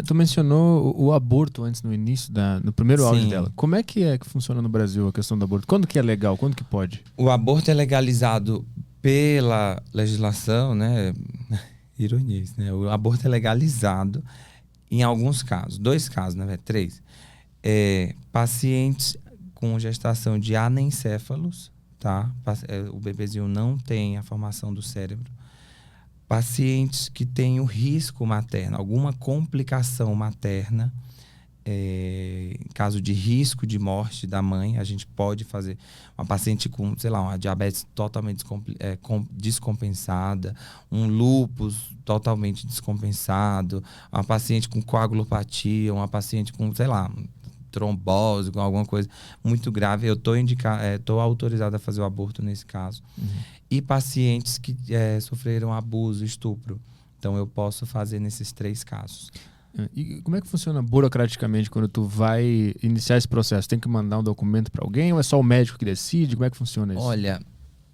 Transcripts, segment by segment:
Tu mencionou o aborto antes, no início, no primeiro áudio Sim. dela. Como é que funciona no Brasil a questão do aborto? Quando que é legal? Quando que pode? O aborto é legalizado pela legislação, né? Ironia isso, né? O aborto é legalizado em alguns casos. 2 casos, na verdade, 3. Pacientes com gestação de anencéfalos, tá? O bebezinho não tem a formação do cérebro. Pacientes que têm o risco materno, alguma complicação materna, em caso de risco de morte da mãe, a gente pode fazer uma paciente com, sei lá, uma diabetes totalmente descompensada, um lúpus totalmente descompensado, uma paciente com coagulopatia, uma paciente com, sei lá, trombose, com alguma coisa muito grave. Eu tô autorizado a fazer o aborto nesse caso. E pacientes que sofreram abuso, estupro. Então, eu posso fazer nesses 3 casos. E como é que funciona burocraticamente quando tu vai iniciar esse processo? Tem que mandar um documento para alguém ou é só o médico que decide? Como é que funciona isso? Olha,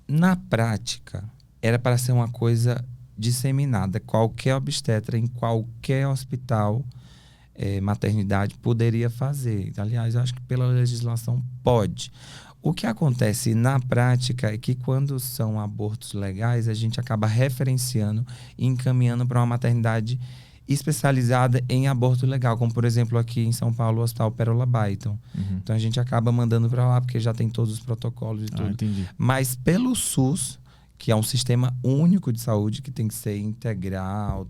na prática, era para ser uma coisa disseminada. Qualquer obstetra em qualquer hospital, maternidade, poderia fazer. Aliás, eu acho que pela legislação pode. O que acontece na prática é que quando são abortos legais, a gente acaba referenciando e encaminhando para uma maternidade especializada em aborto legal, como por exemplo aqui em São Paulo, o Hospital Pérola Baiton. Então a gente acaba mandando para lá porque já tem todos os protocolos e tudo. Entendi. Mas pelo SUS, que é um sistema único de saúde que tem que ser integral,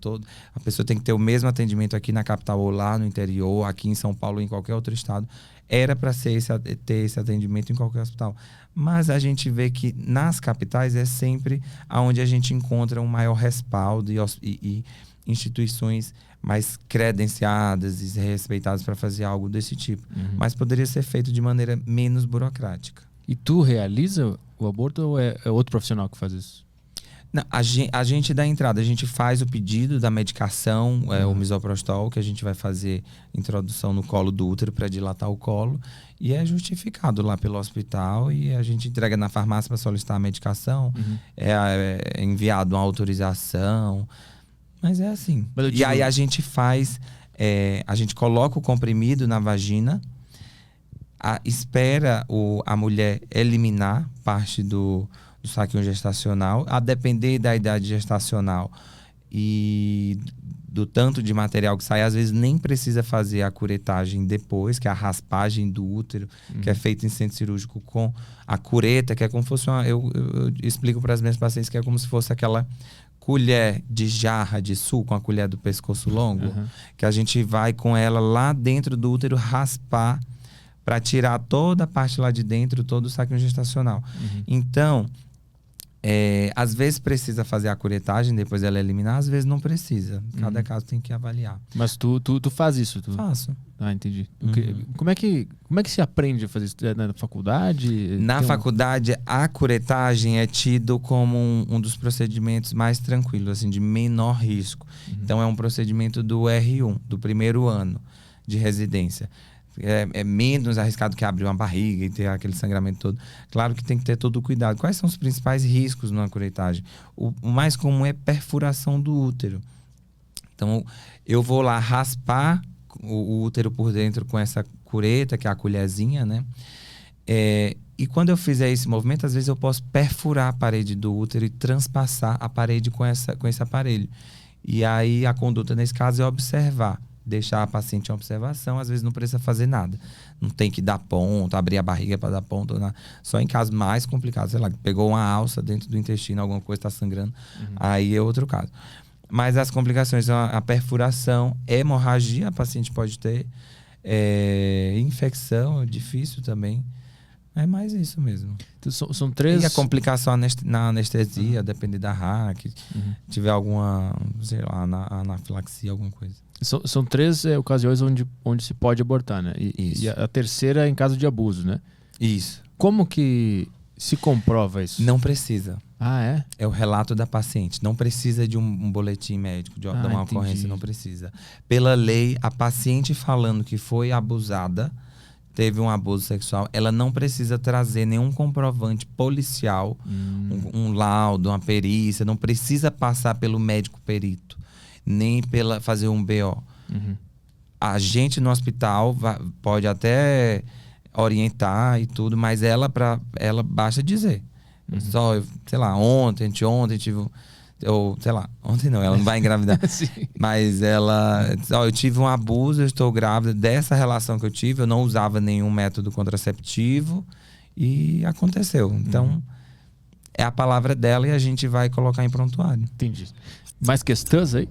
a pessoa tem que ter o mesmo atendimento aqui na capital ou lá no interior, aqui em São Paulo ou em qualquer outro estado. Era para ter esse atendimento em qualquer hospital. Mas a gente vê que nas capitais é sempre onde a gente encontra um maior respaldo e instituições mais credenciadas e respeitadas para fazer algo desse tipo. Mas poderia ser feito de maneira menos burocrática. E tu realiza o aborto ou é outro profissional que faz isso? Não, a gente dá entrada, a gente faz o pedido da medicação, o misoprostol, que a gente vai fazer introdução no colo do útero para dilatar o colo, e é justificado lá pelo hospital e a gente entrega na farmácia para solicitar a medicação, é enviado uma autorização, mas é assim. E aí a gente faz, a gente coloca o comprimido na vagina, espera a mulher eliminar parte do saquinho gestacional, a depender da idade gestacional e do tanto de material que sai, às vezes nem precisa fazer a curetagem depois, que é a raspagem do útero, que é feita em centro cirúrgico com a cureta, que é como se fosse eu explico para as minhas pacientes que é como se fosse aquela colher de jarra de suco, com a colher do pescoço longo, que a gente vai com ela lá dentro do útero raspar para tirar toda a parte lá de dentro, todo o saquinho gestacional. Então, às vezes precisa fazer a curetagem, depois ela eliminar, às vezes não precisa. Cada caso tem que avaliar. Mas tu faz isso? Faço. Ah, entendi. Como é que se aprende a fazer isso? Na faculdade? Na faculdade, a curetagem é tido como um dos procedimentos mais tranquilos, assim, de menor risco. Então, é um procedimento do R1, do primeiro ano de residência. É menos arriscado que abrir uma barriga e ter aquele sangramento todo. Claro que tem que ter todo o cuidado. Quais são os principais riscos numa curetagem? O mais comum é perfuração do útero. Então, eu vou lá raspar o útero por dentro com essa cureta, que é a colherzinha, né? E quando eu fizer esse movimento, às vezes eu posso perfurar a parede do útero e transpassar a parede com esse aparelho. E aí, a conduta nesse caso é observar. Deixar a paciente em observação, às vezes não precisa fazer nada. Não tem que dar ponto, abrir a barriga para dar ponto. Não. Só em casos mais complicados, sei lá, pegou uma alça dentro do intestino, alguma coisa está sangrando, aí é outro caso. Mas as complicações são a perfuração, hemorragia, a paciente pode ter, infecção, é difícil também. É mais isso mesmo. Então, são 3... E a complicação na anestesia, depende da RAC, tiver alguma, sei lá, anafilaxia, alguma coisa. São 3 ocasiões onde se pode abortar, né? E a terceira é em caso de abuso, né? Isso. Como que se comprova isso? Não precisa. Ah, é? É o relato da paciente. Não precisa de um boletim médico, de uma ocorrência, não precisa. Pela lei, a paciente falando que foi abusada, teve um abuso sexual, ela não precisa trazer nenhum comprovante policial, um laudo, uma perícia, não precisa passar pelo médico perito, nem fazer um BO. A gente no hospital pode até orientar e tudo, mas ela basta dizer. Só, sei lá, ontem tive... sei lá, ontem não, ela não vai engravidar. Mas eu tive um abuso, eu estou grávida dessa relação que eu tive, eu não usava nenhum método contraceptivo e aconteceu. Então, é a palavra dela e a gente vai colocar em prontuário. Entendi. Mais questões aí?